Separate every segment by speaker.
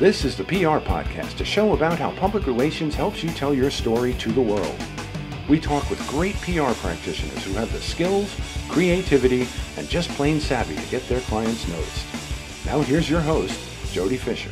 Speaker 1: This is the PR Podcast, a show about how public relations helps you tell your story to the world. We talk with great PR practitioners who have the skills, creativity, and just plain savvy to get their clients noticed. Now here's your host, Jody Fisher.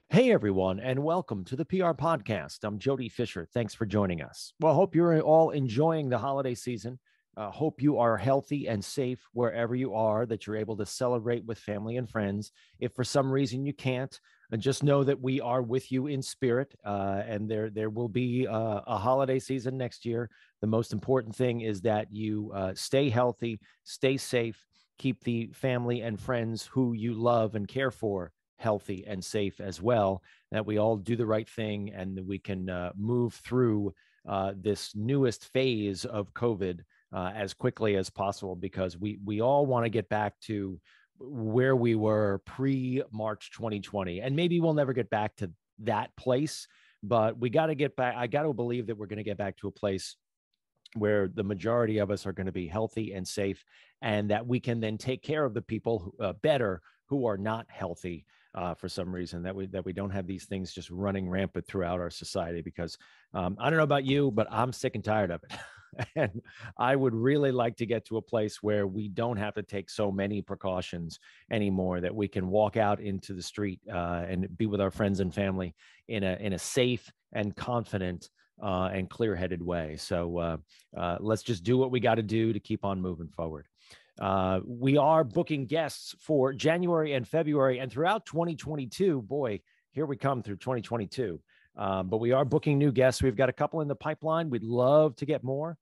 Speaker 2: Hey everyone, and welcome to the PR Podcast. I'm Jody Fisher. Thanks for joining us. Well, hope you're all enjoying the holiday season. Hope you are healthy and safe wherever you are, that you're able to celebrate with family and friends. If for some reason you can't, just know that we are with you in spirit, and there will be a holiday season next year. The most important thing is that you stay healthy, stay safe, keep the family and friends who you love and care for healthy and safe as well, that we all do the right thing and that we can move through this newest phase of COVID as quickly as possible, because we all want to get back to where we were pre-March 2020. And maybe we'll never get back to that place, but we got to get back. I got to believe that we're going to get back to a place where the majority of us are going to be healthy and safe, and that we can then take care of the people better who are not healthy for some reason, that we don't have these things just running rampant throughout our society. Because I don't know about you, but I'm sick and tired of it. And I would really like to get to a place where we don't have to take so many precautions anymore, that we can walk out into the street and be with our friends and family in a safe and confident and clear-headed way. So let's just do what we got to do to keep on moving forward. We are booking guests for January and February and throughout 2022. Boy, here we come through 2022. But we are booking new guests. We've got a couple in the pipeline. We'd love to get more.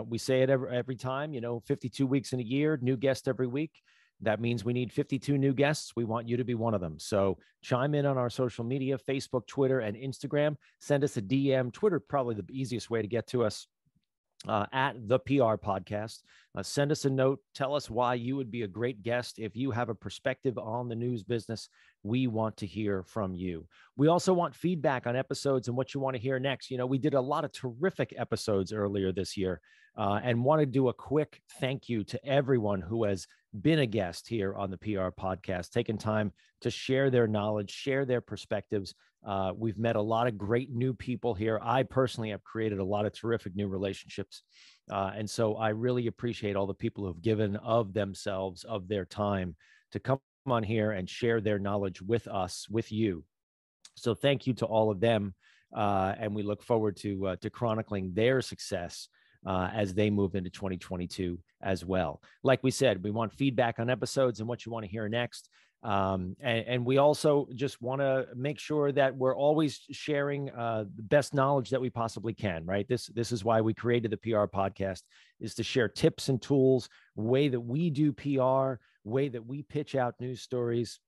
Speaker 2: We say it every time, 52 weeks in a year, new guest every week. That means we need 52 new guests. We want you to be one of them. So chime in on our social media, Facebook, Twitter, and Instagram. Send us a DM. Twitter, probably the easiest way to get to us. At the PR Podcast. Send us a note. Tell us why you would be a great guest. If you have a perspective on the news business, we want to hear from you. We also want feedback on episodes and what you want to hear next. We did a lot of terrific episodes earlier this year, and want to do a quick thank you to everyone who has been a guest here on the PR Podcast, taking time to share their knowledge, share their perspectives. We've met a lot of great new people here. I personally have created a lot of terrific new relationships. And so I really appreciate all the people who have given of themselves, of their time, to come on here and share their knowledge with us, with you. So thank you to all of them. And we look forward to chronicling their success as they move into 2022 as well. Like we said, we want feedback on episodes and what you want to hear next. And we also just want to make sure that we're always sharing the best knowledge that we possibly can, right? This is why we created the PR Podcast, is to share tips and tools, way that we do PR, way that we pitch out news stories,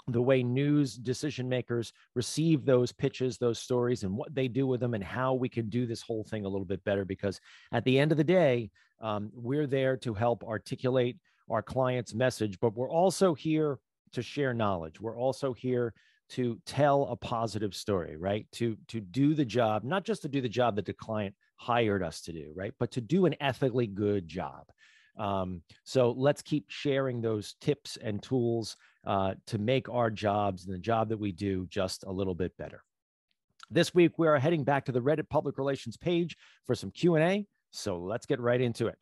Speaker 2: the way news decision makers receive those pitches, those stories, and what they do with them, and how we can do this whole thing a little bit better. Because at the end of the day, we're there to help articulate our client's message, but we're also here to share knowledge. We're also here to tell a positive story, right? To do the job, not just to do the job that the client hired us to do, right? But to do an ethically good job. So let's keep sharing those tips and tools to make our jobs and the job that we do just a little bit better. This week, we are heading back to the Reddit public relations page for some Q&A. So let's get right into it.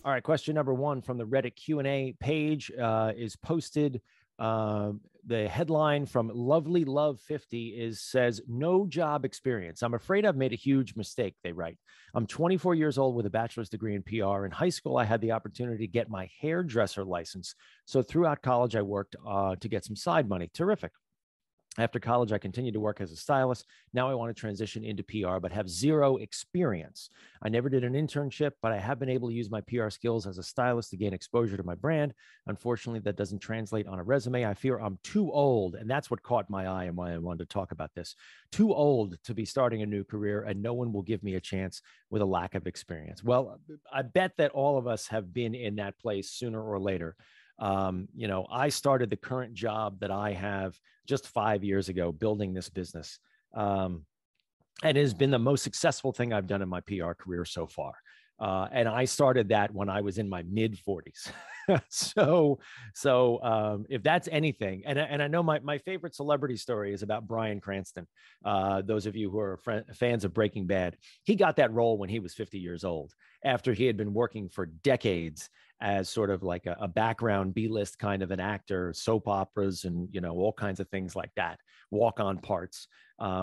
Speaker 2: All right, question number one from the Reddit Q&A page is posted. The headline from Lovely Love 50 says, "No job experience. I'm afraid I've made a huge mistake," they write. "I'm 24 years old with a bachelor's degree in PR. In high school, I had the opportunity to get my hairdresser license. So throughout college, I worked to get some side money." Terrific. "After college, I continued to work as a stylist. Now I want to transition into PR, but have zero experience. I never did an internship, but I have been able to use my PR skills as a stylist to gain exposure to my brand. Unfortunately, that doesn't translate on a resume. I fear I'm too old." And that's what caught my eye and why I wanted to talk about this. "Too old to be starting a new career, and no one will give me a chance with a lack of experience." Well, I bet that all of us have been in that place sooner or later. I started the current job that I have just 5 years ago, building this business. And it has been the most successful thing I've done in my PR career so far. And I started that when I was in my mid 40s. So if that's anything, and I know my favorite celebrity story is about Bryan Cranston. Those of you who are fans of Breaking Bad, he got that role when he was 50 years old, after he had been working for decades as sort of like a background B-list kind of an actor, soap operas, and, you know, all kinds of things like that, walk-on parts.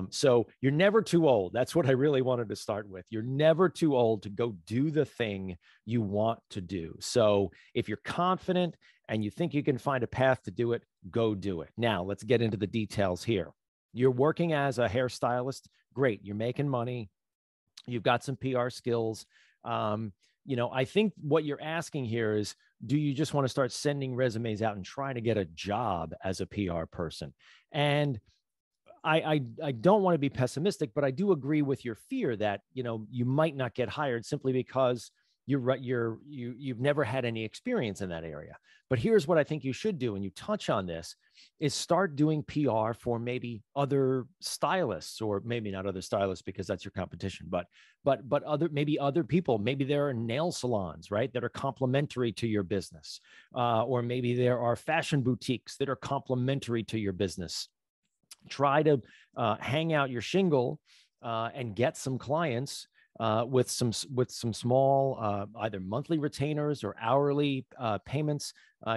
Speaker 2: So you're never too old. That's what I really wanted to start with. You're never too old to go do the thing you want to do. So if you're confident and you think you can find a path to do it, go do it. Now, let's get into the details here. You're working as a hairstylist. Great. You're making money. You've got some PR skills. You know, I think what you're asking here is, do you just want to start sending resumes out and trying to get a job as a PR person? And I don't want to be pessimistic, but I do agree with your fear that, you know, you might not get hired simply because you've never had any experience in that area. But here's what I think you should do, and you touch on this, is start doing PR for maybe other stylists, or maybe not other stylists because that's your competition, but other people. Maybe there are nail salons, right, that are complementary to your business, or maybe there are fashion boutiques that are complementary to your business. Try to hang out your shingle and get some clients with some small either monthly retainers or hourly payments.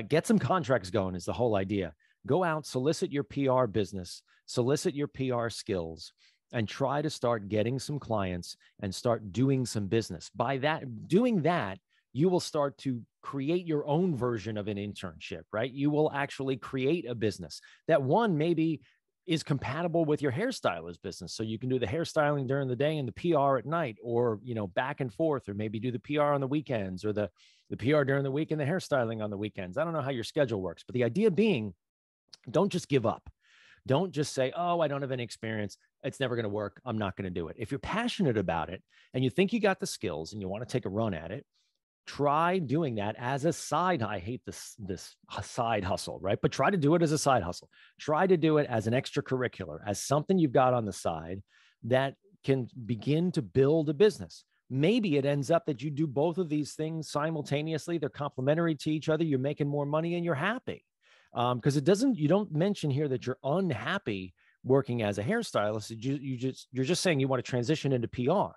Speaker 2: Get some contracts going is the whole idea. Go out, solicit your PR business, solicit your PR skills, and try to start getting some clients and start doing some business. By doing that, you will start to create your own version of an internship, right? You will actually create a business that maybe is compatible with your hairstylist business. So you can do the hairstyling during the day and the PR at night, or, you know, back and forth, or maybe do the PR on the weekends, or the PR during the week and the hairstyling on the weekends. I don't know how your schedule works, but the idea being, don't just give up. Don't just say, oh, I don't have any experience. It's never going to work. I'm not going to do it. If you're passionate about it and you think you got the skills and you want to take a run at it, try doing that as a side. I hate this side hustle, right? But try to do it as a side hustle. Try to do it as an extracurricular, as something you've got on the side that can begin to build a business. Maybe it ends up that you do both of these things simultaneously. They're complementary to each other. You're making more money and you're happy. Because you don't mention here that you're unhappy working as a hairstylist. You're just saying you want to transition into PR.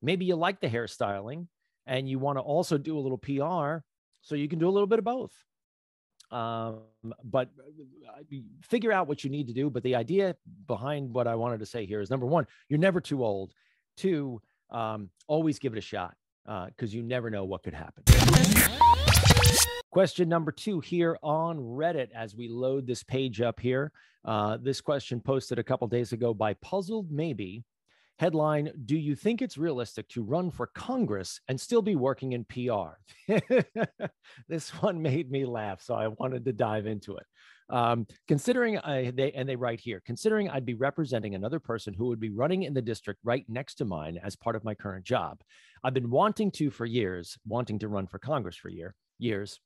Speaker 2: Maybe you like the hairstyling and you want to also do a little PR, so you can do a little bit of both. But figure out what you need to do. But the idea behind what I wanted to say here is, number one, you're never too old. Two, always give it a shot, because you never know what could happen. Question number 2 here on Reddit, as we load this page up here. This question posted a couple days ago by Puzzled Maybe. Headline, do you think it's realistic to run for Congress and still be working in PR? This one made me laugh, so I wanted to dive into it. They write here, considering I'd be representing another person who would be running in the district right next to mine as part of my current job. I've been wanting to run for Congress for years.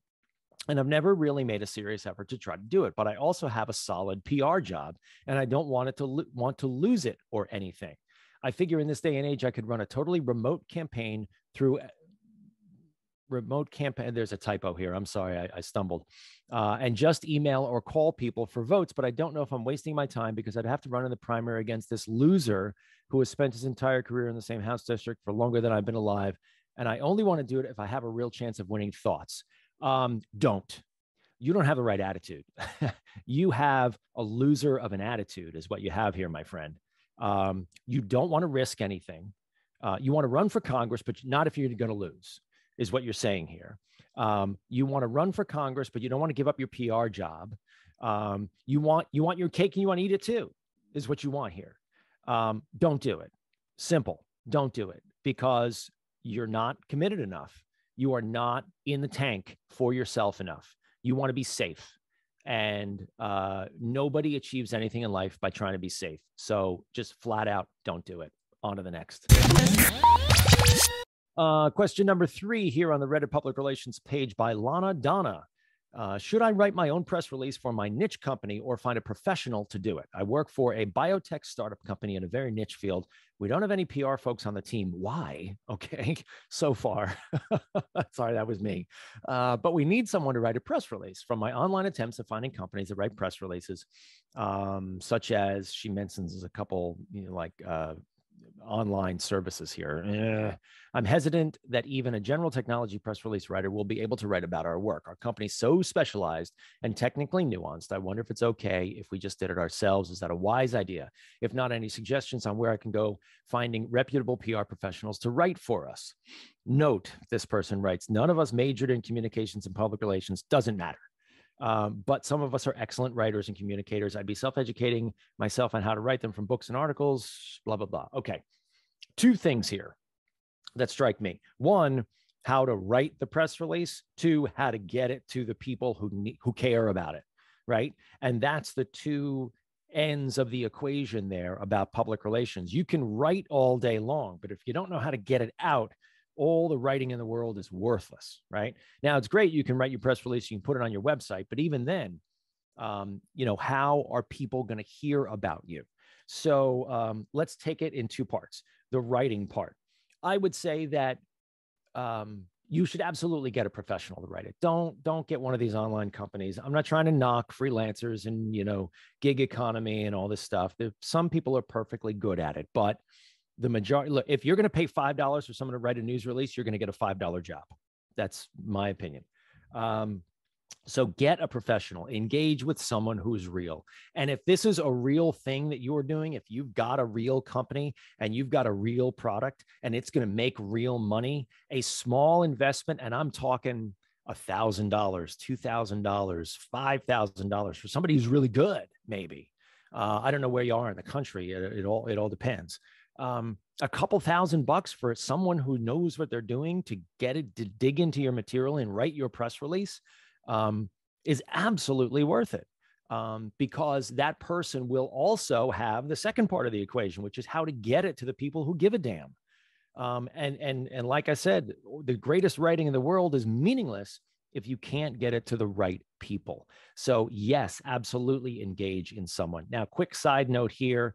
Speaker 2: And I've never really made a serious effort to try to do it, but I also have a solid PR job and I don't want to lose it or anything. I figure in this day and age, I could run a totally remote campaign through There's a typo here. I'm sorry, I stumbled. And just email or call people for votes, but I don't know if I'm wasting my time because I'd have to run in the primary against this loser who has spent his entire career in the same House district for longer than I've been alive. And I only want to do it if I have a real chance of winning. Thoughts? Don't. You don't have the right attitude. You have a loser of an attitude is what you have here, my friend. You don't want to risk anything. You want to run for Congress, but not if you're going to lose, is what you're saying here. You want to run for Congress, but you don't want to give up your PR job. You want your cake and you want to eat it too, is what you want here. Don't do it. Simple. Don't do it, because you're not committed enough. You are not in the tank for yourself enough. You want to be safe. And nobody achieves anything in life by trying to be safe. So just flat out, don't do it. On to the next. Question number 3 here on the Reddit public relations page by Lana Donna. Should I write my own press release for my niche company or find a professional to do it? I work for a biotech startup company in a very niche field. We don't have any PR folks on the team. Why? Okay, so far. Sorry, that was me. But we need someone to write a press release. From my online attempts at finding companies that write press releases, such as she mentions a couple, online services here. I'm hesitant that even a general technology press release writer will be able to write about our work. Our company's so specialized and technically nuanced. I wonder if it's okay if we just did it ourselves. Is that a wise idea? If not, any suggestions on where I can go finding reputable PR professionals to write for us? Note, this person writes, none of us majored in communications and public relations. Doesn't matter. But some of us are excellent writers and communicators. I'd be self-educating myself on how to write them from books and articles, blah, blah, blah. Okay. Two things here that strike me. One, how to write the press release. Two, how to get it to the people who care about it, right? And that's the two ends of the equation there about public relations. You can write all day long, but if you don't know how to get it out, all the writing in the world is worthless, right? Now, it's great you can write your press release, you can put it on your website, but even then, how are people going to hear about you? So let's take it in two parts. The writing part. I would say that you should absolutely get a professional to write it. Don't get one of these online companies. I'm not trying to knock freelancers and, gig economy and all this stuff. Some people are perfectly good at it, but the majority, look, if you're going to pay $5 for someone to write a news release, you're going to get a $5 job. That's my opinion. So get a professional, engage with someone who's real. And if this is a real thing that you're doing, if you've got a real company and you've got a real product and it's going to make real money, a small investment, and I'm talking $1,000, $2,000, $5,000 for somebody who's really good, maybe. I don't know where you are in the country. It all depends. A couple $1,000 for someone who knows what they're doing to dig into your material and write your press release is absolutely worth it. Because that person will also have the second part of the equation, which is how to get it to the people who give a damn. And like I said, the greatest writing in the world is meaningless if you can't get it to the right people. So yes, absolutely engage in someone. Now, quick side note here.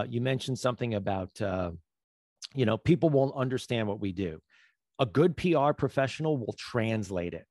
Speaker 2: You mentioned something about, people won't understand what we do. A good PR professional will translate it.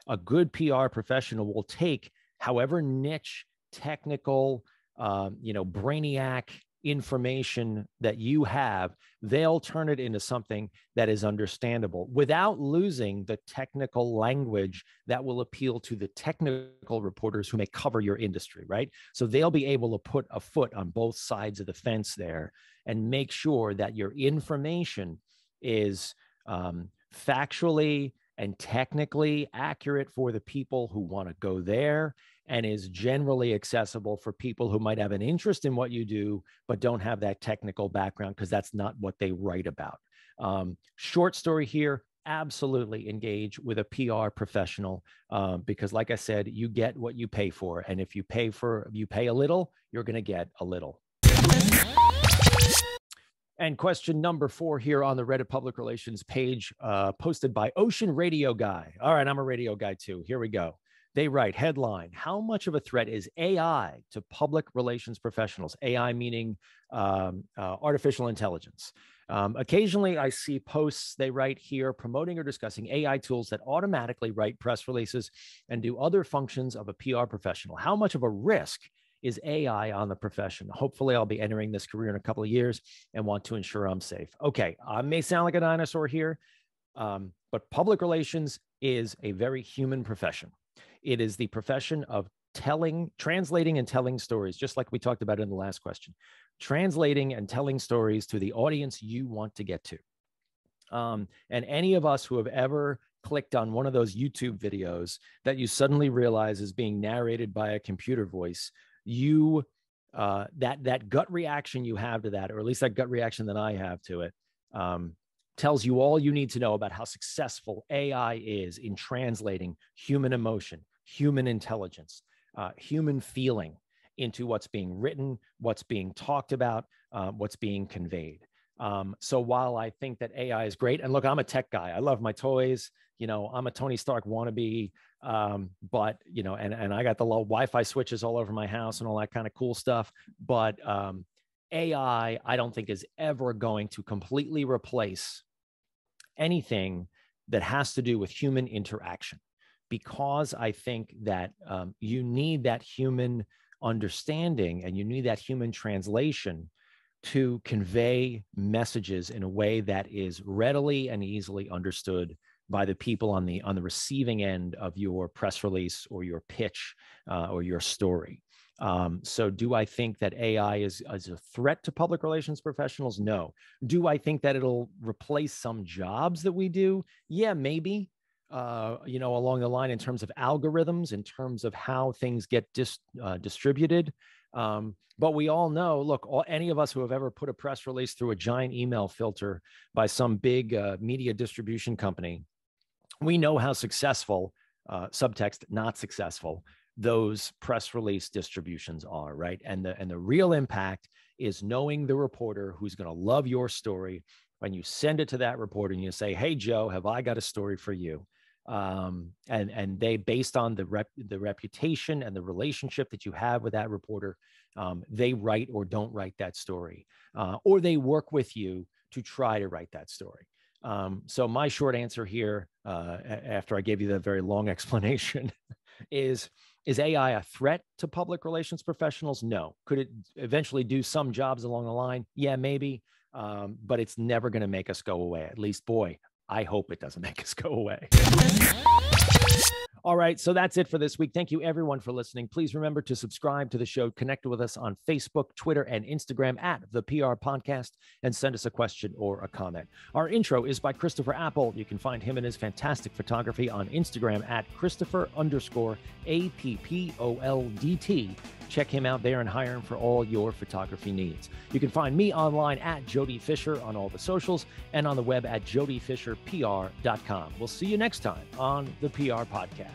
Speaker 2: A good PR professional will take however niche, technical, brainiac information that you have, they'll turn it into something that is understandable without losing the technical language that will appeal to the technical reporters who may cover your industry, right? So they'll be able to put a foot on both sides of the fence there and make sure that your information is factually and technically accurate for the people who want to go there and is generally accessible for people who might have an interest in what you do, but don't have that technical background because that's not what they write about. Short story here, absolutely engage with a PR professional because like I said, you get what you pay for. And if you pay a little, you're going to get a little. And question number 4 here on the Reddit public relations page, posted by Ocean Radio Guy. All right, I'm a radio guy too. Here we go. They write, headline, how much of a threat is AI to public relations professionals? AI meaning artificial intelligence. Occasionally, I see posts, they write here, promoting or discussing AI tools that automatically write press releases and do other functions of a PR professional. How much of a risk is AI on the profession? Hopefully, I'll be entering this career in a couple of years and want to ensure I'm safe. Okay, I may sound like a dinosaur here, but public relations is a very human profession. It is the profession of translating and telling stories, just like we talked about in the last question, translating and telling stories to the audience you want to get to. And any of us who have ever clicked on one of those YouTube videos that you suddenly realize is being narrated by a computer voice, that gut reaction you have to that, or at least that gut reaction that I have to it, tells you all you need to know about how successful AI is in translating human emotion, human intelligence, human feeling into what's being written, what's being talked about, what's being conveyed. So while I think that AI is great, and look, I'm a tech guy. I love my toys. I'm a Tony Stark wannabe. But and I got the low Wi-Fi switches all over my house and all that kind of cool stuff. But AI, I don't think is ever going to completely replace anything that has to do with human interaction, because I think that you need that human understanding and you need that human translation to convey messages in a way that is readily and easily understood by the people on the receiving end of your press release or your pitch or your story. So do I think that AI is a threat to public relations professionals? No. Do I think that it'll replace some jobs that we do? Yeah, maybe. Along the line in terms of algorithms, in terms of how things get distributed. But we all know, look, any of us who have ever put a press release through a giant email filter by some big media distribution company, we know how successful, subtext, not successful, those press release distributions are, right? And the real impact is knowing the reporter who's going to love your story when you send it to that reporter and you say, "Hey, Joe, have I got a story for you?" And they, based on the reputation and the relationship that you have with that reporter, they write or don't write that story, or they work with you to try to write that story. So my short answer here, after I gave you that very long explanation, is AI a threat to public relations professionals? No. Could it eventually do some jobs along the line? Yeah, maybe. But it's never going to make us go away. At least, boy, I hope it doesn't make us go away. All right, so that's it for this week. Thank you, everyone, for listening. Please remember to subscribe to the show, connect with us on Facebook, Twitter, and Instagram at The PR Podcast, and send us a question or a comment. Our intro is by Christopher Apple. You can find him and his fantastic photography on Instagram at Christopher_APPOLDT. Check him out there and hire him for all your photography needs. You can find me online at Jody Fisher on all the socials and on the web at jodyfisherpr.com. We'll see you next time on the PR Podcast.